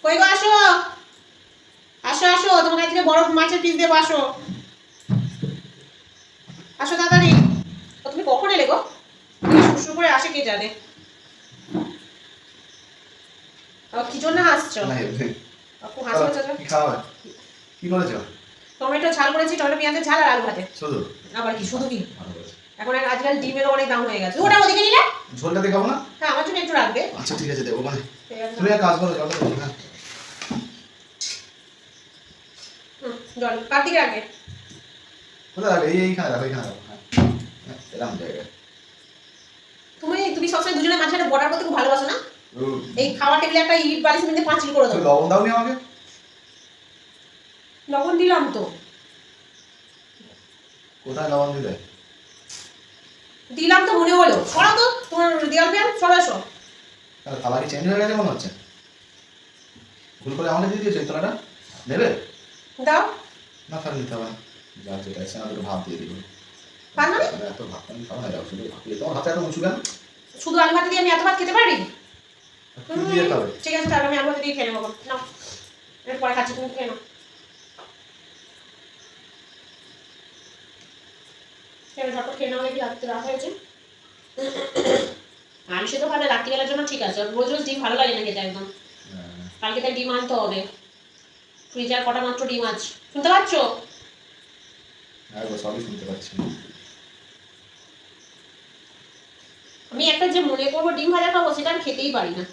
কই গো আসো আসো আসো, তোমাকে আজকে বড় মাছের পিস দেবো, আসো আসো তাড়াতাড়ি। তুমি কখন এলে গো? শুরু করে আসে কে জানে। কি জন্য হাসছো? না এমনি। খুব হাসি হচ্ছে তো। কি খাওয়া কি করেছো? টমেটো ঝাল করেছি, টমেটো পেঁয়াজের ঝাল আর আলু ভাতে। শুধু? আবার কি শুধু? কি ভালো করেছো। এখন আজকাল ডিমেরও অনেক দাম হয়ে গেছে। ওটা ওদিকে নিলে ঝোলটা দেখাবো না? হ্যাঁ, আমার জন্য একটু রাখবে। আচ্ছা ঠিক আছে, দেবো মানে। তুমি এক কাজ করো, জলটা দেবো। হ্যাঁ জল কার দিকে রাখবে? কোথায় রাখবে? এইখানে রাখো, এইখানে রাখো। হ্যাঁ এরকম জায়গায়। তুমি তুমি সবসময় দুজনের মাঝখানে বর্ডার করতে খুব ভালোবাসো না? এই খাওয়ার টেবিলে একটা ইট বালিশ নিতে 5 করে দাও। লবণ দাওনি আমাকে? লবণ দিলাম তো। কোথায় লবণ দিলে? দিলাম তো মনে হলো। সরাও তো তোমার দেওয়াল ফ্যান, সরাসো। তাহলে থালা কি চেঞ্জ হয়ে গেছে মনে হচ্ছে? ভুল করে আমাকে দিয়ে দিয়েছো এই থালাটা? নেবে? দাও। না তাহলে নিতে হবে না। যা যেটা এসে আমি একটু ভাত দিয়ে দিব। পান মানে? এত ভাত আমি খাবো না, যাও শুধু ভাত দিয়ে। তোমার হাতে এত উঁচু কেন? শুধু আলু ভাতে দিয়ে আমি এত ভাত খেতে পারি? কি দিয়ে খাবে? ঠিক আছে, তাহলে আমি আলু ভাতে দিয়ে খেয়ে নেবো। নাও, এর পরে খাচ্ছি, তুমি খেয়ে নাও। ঝটপট খেয়ে নাও, দেখি রাত্রে রাত হয়েছে। আমি সে তো ভাবে রাত্রিবেলার জন্য ঠিক আছে, রোজ রোজ ডিম ভালো লাগে না খেতে একদম। কালকে তাই ডিম আনতে হবে। ফ্রিজে আর কটা মাত্র ডিম আছে, শুনতে পাচ্ছ? হ্যাঁ গো, সবই শুনতে পাচ্ছি। আমি একটা যে মনে করবো ডিম ভাজা খাবো, সেটা আমি খেতেই পারি না।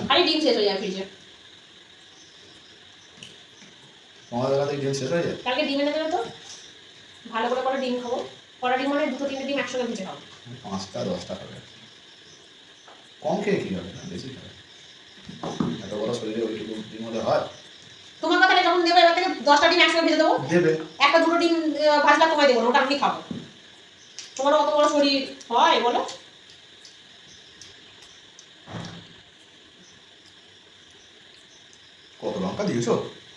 খালি ডিম শেষ হয়ে যায় ফ্রিজে। তোমাদের বেলাতে ডিম শেষ হয়ে যায়? কালকে ডিম এনে দেবে তো, ভালো করে করে ডিম খাবো। কটা ডিম মানে 2-3টে ডিম একসঙ্গে ভেজে খাবো। 5টা 10টা খাবে। কম খেয়ে কি হবে, না বেশি খাবে। এত বড় শরীরে ওইটুকু ডিম হলে হয়? তোমার কথা যখন দেবে, এবার থেকে 10টা ডিম একসঙ্গে ভেজে দেবো। দেবে। একটা দুটো ডিম ভাজলা তোমায় দেবো না, ওটা আমি খাবো। তোমার অত বড় শরীর হয় বলো? কত লঙ্কা দিয়েছো?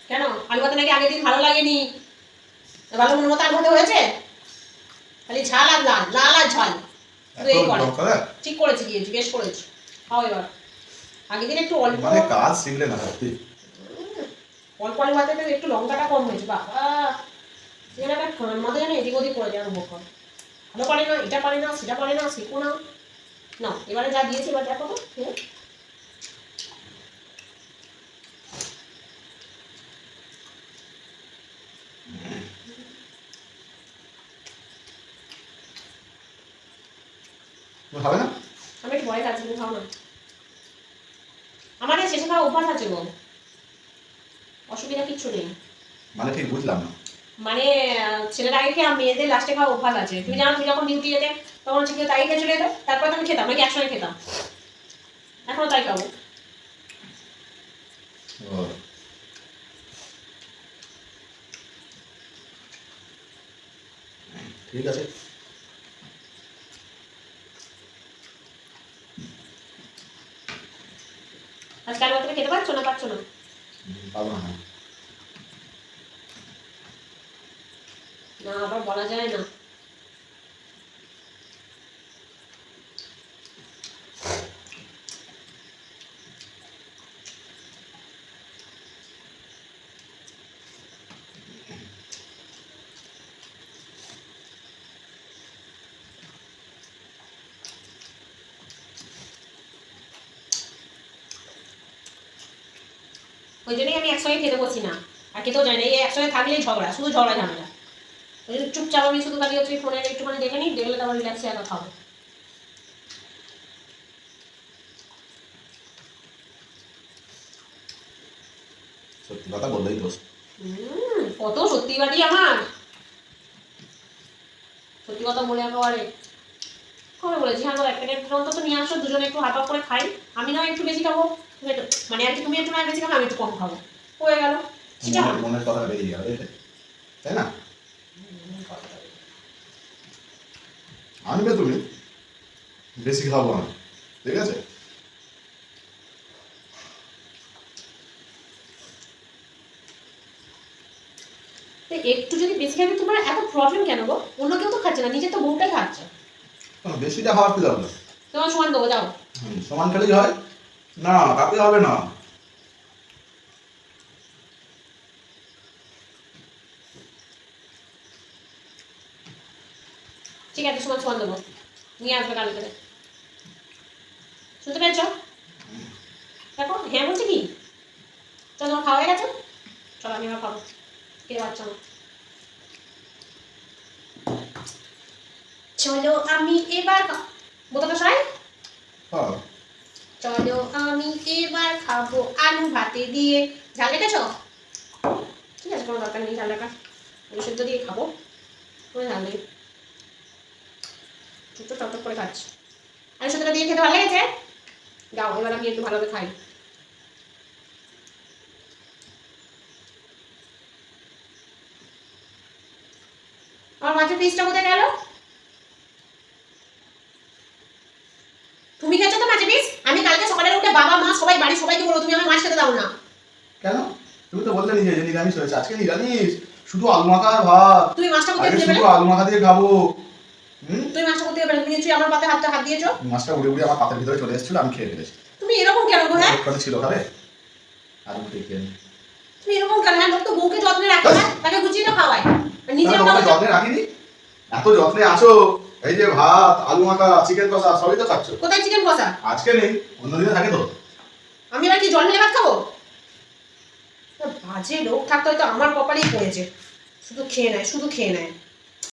কেন আলু ভাতে নাকি আগের দিন ভালো লাগেনি? ভালো মনে মতো আলু ভাতে হয়েছে, খালি ঝাল আর লাল, লাল আর ঝাল। এই করে ঠিক করেছি, দিয়েছি, বেশ করেছি। খাও এবার। আগের দিন একটু অল্প মানে কাজ শিখলে না সত্যি। অল্প আলু ভাতে একটু লঙ্কাটা কম হয়েছে। বাবা যেন একটা খান মাথা যেন এদিক ওদিক করে যায় বকর। ভালো পারে না, এটা পারে না, সেটা পারে না, শেখো না। না এবারে যা দিয়েছি এবার দেখো তো। তুমি খাবে না? আমি একটু ভয় খাচ্ছি, তুমি খাও না। আমার এই শেষে খাওয়া অভ্যাস আছে গো, অসুবিধা কিচ্ছু নেই। মানে ঠিক বুঝলাম না। মানে ছেলের আগে খেয়ে মেয়েদের লাস্টে খাওয়া অভ্যাস আছে। তুমি জানো, তুমি যখন ডিউটি যেতে তখন হচ্ছে কেউ তাই খেয়ে চলে যেত, তারপর তো আমি খেতাম নাকি একসঙ্গে খেতাম। এখনো তাই খাবো। ঠিক আছে। আজকে আলু ভাতটা খেতে পারছো না? পারছো না? পাবো না। না আবার বলা যায় না। ওই জন্যই আমি একসঙ্গে খেতে বসি না, আর খেতেও যাই না। এই একসঙ্গে থাকলেই ঝগড়া, শুধু ঝগড়া ঝামেলা। ওই জন্য চুপচাপ আমি শুধু খালি হচ্ছে ফোনে একটুখানি দেখে নিই, দেখলে তারপর রিল্যাক্সে একা খাবো। সত্যি কথা বললেই দোষ। কত সত্যিবাদী আমার, সত্যি কথা বলে একেবারে। কবে বলেছি? হ্যাঁ, এক প্যাকেট অন্তত নিয়ে আসো, দুজনে একটু হাফ হাফ করে খাই। আমি না একটু বেশি খাবো, মানে আর কি তুমি একটু না বেশি খাবো, আমি একটু কম খাবো, হয়ে গেল। সেটা মনের কথা বেরিয়ে গেল, তাই না? আনবে তুমি, বেশি খাবো আমি, ঠিক আছে? একটু যদি বেশি খাবে, তোমার এত প্রবলেম কেন গো? অন্য কেউ তো খাচ্ছে না, নিজের তো বউটাই খাচ্ছে। বেশিটা খাওয়ার কি দরকার? তোমার সমান দেবো, যাও। সমান খেলেই হয় না, তাতে হবে না। ঠিক আছে, সময় ছোঁয়ান দেবো, নিয়ে আসবে কাল করে। শুনতে পেরেছ? দেখো হ্যাঁ বলছে কি? চল তোমার খাওয়া হয়ে গেছে, চলো আমি এবার খাবো, কে বাচ্চা আমার। চলো আমি এবার বোতলটা সরাই। হ্যাঁ চলো আমি এবার খাবো আলু ভাতে দিয়ে। ঝাল রেখেছ? ঠিক আছে, কোনো দরকার নেই ঝাল রাখা, আলু সেদ্ধ দিয়ে খাবো, কোনো ঝাল নেই। একটু টক করে খাচ্ছি, আলু সেদ্ধটা দিয়ে খেতে ভালো লেগেছে। যাও এবার আমি একটু ভালোভাবে খাই। আমার মাছের পিসটা কোথায় গেল? তুমি খেয়েছো তো মাছের পিস? আমি কালকে সকালে উঠে বাবা মা সবাই বাড়ি সবাইকে বলো তুমি আমার মাছ খেতে দাও না। কেন? তুমি তো বললে নিজে যে নিরামিষ হয়েছে, আজকে নিরামিষ, শুধু আলু মাখা আর ভাত। তুমি মাছটা কোথায় আগে দিয়ে শুধু পেলে? আলু মাখা দিয়ে খাবো। তুমি মাছটা কোথায় পেলে? তুমি নিশ্চয়ই আমার পাতে হাত দিয়েছো। মাছটা উড়ে উড়ে আমার পাতের ভিতরে চলে এসেছিল, আমি খেয়ে ফেলেছি। তুমি এরকম কেন গো? হ্যাঁ ওখানে ছিল খাবে আর উঠে খেয়ে নি। তুমি এরকম কেন? হ্যাঁ লোক তো বউকে যত্নে রাখে না, তাকে গুছিয়ে তো খাওয়ায়, আর নিজে তাহলে তোমাকে যত্নে রাখিনি? এত যত্নে আসো, এই যে ভাত, আলু মাখা, চিকেন কষা সবই তো খাচ্ছ। কোথায় চিকেন কষা? আজকে নেই, অন্যদিনে থাকে তো। আমি এবার কি জল ঢেলে ভাত খাবো? বাজে লোক থাকতে হয়তো আমার কপালেই পড়েছে, শুধু খেয়ে নেয়, শুধু খেয়ে নেয়।